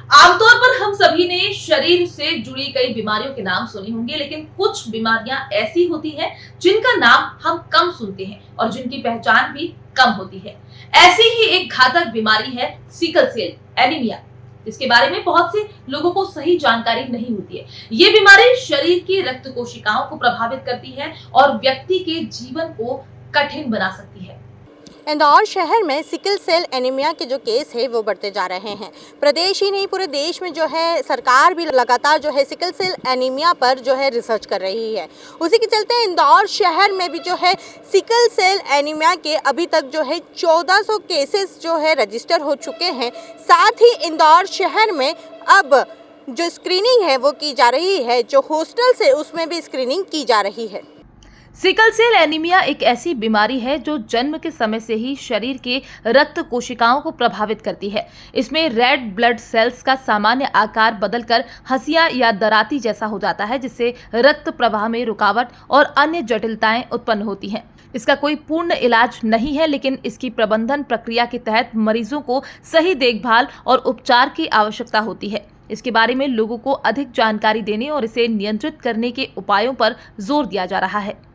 आमतौर पर हम सभी ने शरीर से जुड़ी कई बीमारियों के नाम सुने होंगे, लेकिन कुछ बीमारियां ऐसी होती हैं जिनका नाम हम कम सुनते हैं और जिनकी पहचान भी कम होती है। ऐसी ही एक घातक बीमारी है सिकल सेल एनीमिया, जिसके बारे में बहुत से लोगों को सही जानकारी नहीं होती है। ये बीमारी शरीर की रक्त कोशिकाओं को प्रभावित करती है और व्यक्ति के जीवन को कठिन बना सकती है। इंदौर शहर में सिकल सेल एनीमिया के जो केस है वो बढ़ते जा रहे हैं। प्रदेश ही नहीं पूरे देश में जो है सरकार भी लगातार जो है सिकल सेल एनीमिया पर जो है रिसर्च कर रही है। उसी के चलते इंदौर शहर में भी जो है सिकल सेल एनीमिया के अभी तक जो है 1400 केसेस जो है रजिस्टर हो चुके हैं। साथ ही इंदौर शहर में अब जो स्क्रीनिंग है वो की जा रही है, जो हॉस्टल्स है उसमें भी स्क्रीनिंग की जा रही है। सिकल सेल एनीमिया एक ऐसी बीमारी है जो जन्म के समय से ही शरीर के रक्त कोशिकाओं को प्रभावित करती है। इसमें रेड ब्लड सेल्स का सामान्य आकार बदलकर हंसिया या दराती जैसा हो जाता है, जिससे रक्त प्रवाह में रुकावट और अन्य जटिलताएं उत्पन्न होती हैं। इसका कोई पूर्ण इलाज नहीं है, लेकिन इसकी प्रबंधन प्रक्रिया के तहत मरीजों को सही देखभाल और उपचार की आवश्यकता होती है। इसके बारे में लोगों को अधिक जानकारी देने और इसे नियंत्रित करने के उपायों पर जोर दिया जा रहा है।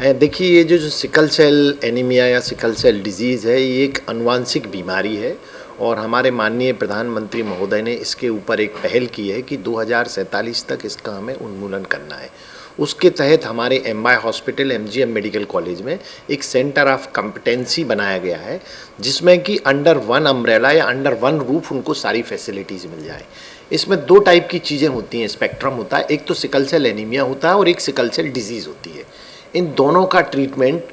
देखिए, ये जो सिकल सेल एनीमिया या सिकल सेल डिजीज़ है, ये एक आनुवांशिक बीमारी है और हमारे माननीय प्रधानमंत्री महोदय ने इसके ऊपर एक पहल की है कि 2047 तक इसका हमें उन्मूलन करना है। उसके तहत हमारे MY hospital MGM medical college में एक सेंटर ऑफ कॉम्पिटेंसी बनाया गया है, जिसमें कि अंडर वन अम्ब्रेला या अंडर वन रूफ उनको सारी फैसिलिटीज़ मिल जाए। इसमें दो टाइप की चीज़ें होती हैं, स्पेक्ट्रम होता है, एक तो सिकल सेल एनीमिया होता है और एक सिकल सेल डिजीज़ होती है। इन दोनों का ट्रीटमेंट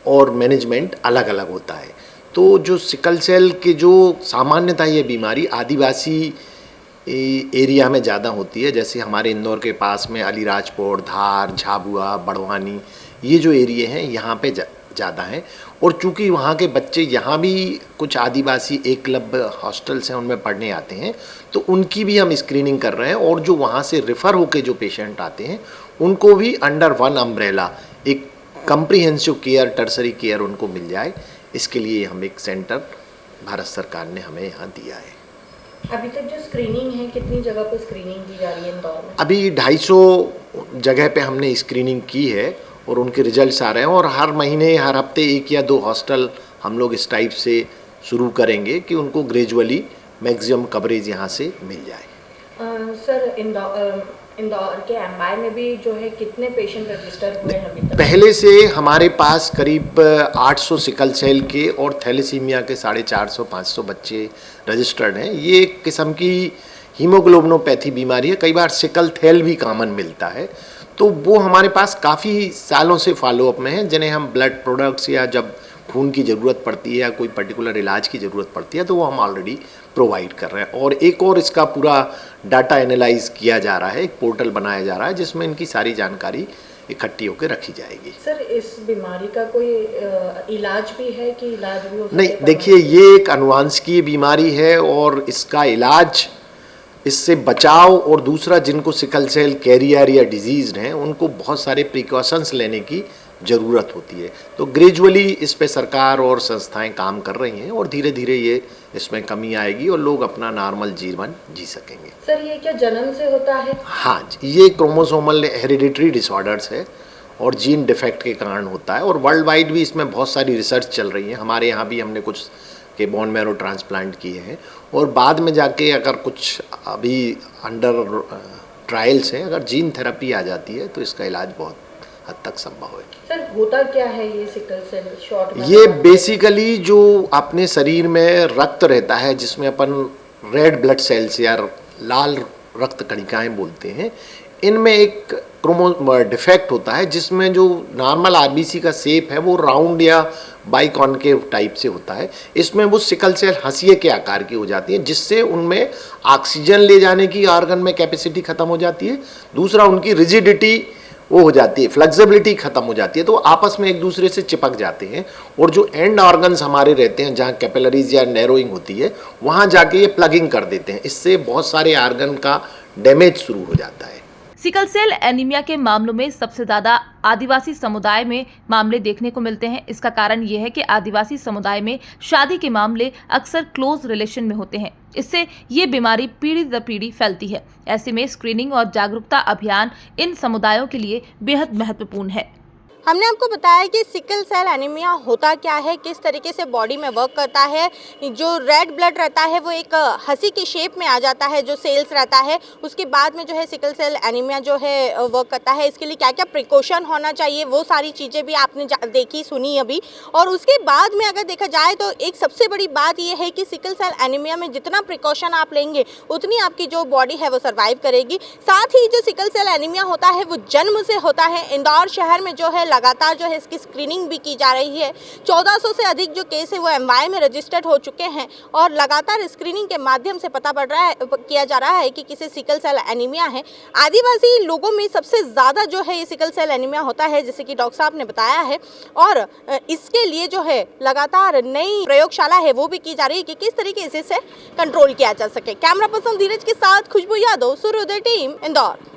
और मैनेजमेंट अलग अलग होता है। तो जो सिकल सेल के जो सामान्यतः ये बीमारी आदिवासी एरिया में ज़्यादा होती है, जैसे हमारे इंदौर के पास में अलीराजपुर, धार, झाबुआ, बड़वानी, ये जो एरिया हैं यहाँ पे ज़्यादा हैं। और चूँकि वहाँ के बच्चे यहाँ भी कुछ आदिवासी एकलव्य हॉस्टल्स हैं उनमें पढ़ने आते हैं, तो उनकी भी हम स्क्रीनिंग कर रहे हैं और जो वहाँ से रेफ़र होके जो पेशेंट आते हैं उनको भी अंडर वन अम्ब्रेला एक कम्प्रीहेंसिव केयर, टर्सरी केयर उनको मिल जाए, इसके लिए हम एक सेंटर भारत सरकार ने हमें यहाँ दिया है। अभी तक जो स्क्रीनिंग है, कितनी जगह पर स्क्रीनिंग की जा रही है इंदौर में? अभी 250 जगह पे हमने स्क्रीनिंग की है और उनके रिजल्ट्स आ रहे हैं और हर महीने हर हफ्ते 1 या 2 हॉस्टल हम लोग इस टाइप से शुरू करेंगे कि उनको ग्रेजुअली मैक्सिमम कवरेज यहाँ से मिल जाए। सर, इंदौर के एमआई में भी जो है कितने पेशेंट रजिस्टर हुए हैं अभी तक? पहले से हमारे पास करीब 800 सिकल सेल के और थैलेसीमिया के 450-500 बच्चे रजिस्टर्ड हैं। ये एक किस्म की हीमोग्लोबिनोपैथी बीमारी है, कई बार सिकल थैल भी कॉमन मिलता है, तो वो हमारे पास काफ़ी सालों से फॉलोअप में हैं, जिन्हें हम ब्लड प्रोडक्ट्स या जब खून की ज़रूरत पड़ती है या कोई पर्टिकुलर इलाज की ज़रूरत पड़ती है तो वो हम ऑलरेडी प्रोवाइड कर रहे हैं। और एक और इसका पूरा डाटा एनालाइज किया जा रहा है, एक पोर्टल बनाया जा रहा है जिसमें इनकी सारी जानकारी इकट्ठी होकर रखी जाएगी। सर, इस बीमारी का कोई इलाज भी है कि इलाज भी हो सकता है? नहीं, देखिए, ये एक अनुवांशिकीय बीमारी है और इसका इलाज, इससे बचाव और दूसरा जिनको सिकल सेल कैरियर या डिजीज़ हैं उनको बहुत सारे प्रिकॉशंस लेने की ज़रूरत होती है। तो ग्रेजुअली इस पे सरकार और संस्थाएं काम कर रही हैं और धीरे धीरे ये इसमें कमी आएगी और लोग अपना नॉर्मल जीवन जी सकेंगे। सर, ये क्या जन्म से होता है? हाँ, ये क्रोमोसोमल हेरिडिटरी डिसऑर्डर्स है और जीन डिफेक्ट के कारण होता है और वर्ल्ड वाइड भी इसमें बहुत सारी रिसर्च चल रही है। हमारे यहाँ भी हमने कुछ के बोन मैरो ट्रांसप्लांट किए हैं और बाद में जाके अगर कुछ अभी अंडर ट्रायल्स हैं, अगर जीन थेरेपी आ जाती है तो इसका इलाज बहुत हद तक संभव है। सर, होता क्या है ये सिकल सेल शॉर्ट में? ये बेसिकली जो अपने शरीर में रक्त रहता है, जिसमें अपन रेड ब्लड सेल्स या लाल रक्त कणिकाएं बोलते हैं, इनमें एक क्रोमो डिफेक्ट होता है जिसमें जो नॉर्मल आरबीसी का शेप है वो राउंड या बाइकॉनकेव टाइप से होता है। इसमें वो सिकल सेल हंसिए के आकार की हो जाती है, जिससे उनमें ऑक्सीजन ले जाने की ऑर्गन में कैपेसिटी खत्म हो जाती है। दूसरा, उनकी रिजिडिटी वो हो जाती है, फ्लेक्सिबिलिटी खत्म हो जाती है, तो आपस में एक दूसरे से चिपक जाते हैं और जो एंड ऑर्गन्स हमारे रहते हैं जहाँ कैपिलरीज या नैरोइंग होती है वहाँ जाके ये प्लगिंग कर देते हैं। इससे बहुत सारे ऑर्गन का डैमेज शुरू हो जाता है। सिकल सेल एनीमिया के मामलों में सबसे ज्यादा आदिवासी समुदाय में मामले देखने को मिलते हैं। इसका कारण यह है कि आदिवासी समुदाय में शादी के मामले अक्सर क्लोज रिलेशन में होते हैं। इससे ये बीमारी पीढ़ी दर पीढ़ी फैलती है। ऐसे में स्क्रीनिंग और जागरूकता अभियान इन समुदायों के लिए बेहद महत्वपूर्ण है। हमने आपको बताया कि सिकल सेल एनीमिया होता क्या है, किस तरीके से बॉडी में वर्क करता है। जो रेड ब्लड रहता है वो एक हंसी की शेप में आ जाता है, जो सेल्स रहता है, उसके बाद में जो है सिकल सेल एनीमिया जो है वर्क करता है। इसके लिए क्या क्या प्रिकॉशन होना चाहिए, वो सारी चीज़ें भी आपने देखी सुनी अभी। और उसके बाद में अगर देखा जाए तो एक सबसे बड़ी बात ये है कि सिकल सेल एनीमिया में जितना प्रिकॉशन आप लेंगे उतनी आपकी जो बॉडी है वो सर्वाइव करेगी। साथ ही जो सिकल सेल एनीमिया होता है वो जन्म से होता है। इंदौर शहर में जो है लगातार जो है इसकी स्क्रीनिंग भी की जा रही है। 1400 से अधिक जो केस है वो एमवाई में रजिस्टर्ड हो चुके हैं और लगातार स्क्रीनिंग के माध्यम से पता किया जा रहा है कि किसे सिकल सेल एनीमिया है। आदिवासी लोगों में सबसे ज़्यादा जो है ये सिकल सेल एनीमिया होता है, जैसे कि डॉक्टर साहब ने बताया है। और इसके लिए जो है लगातार नई प्रयोगशाला है वो भी की जा रही है कि किस तरीके से इसे कंट्रोल किया जा सके। कैमरा पर्सन धीरज के साथ खुशबू यादव, सूर्योदय टीम, इंदौर।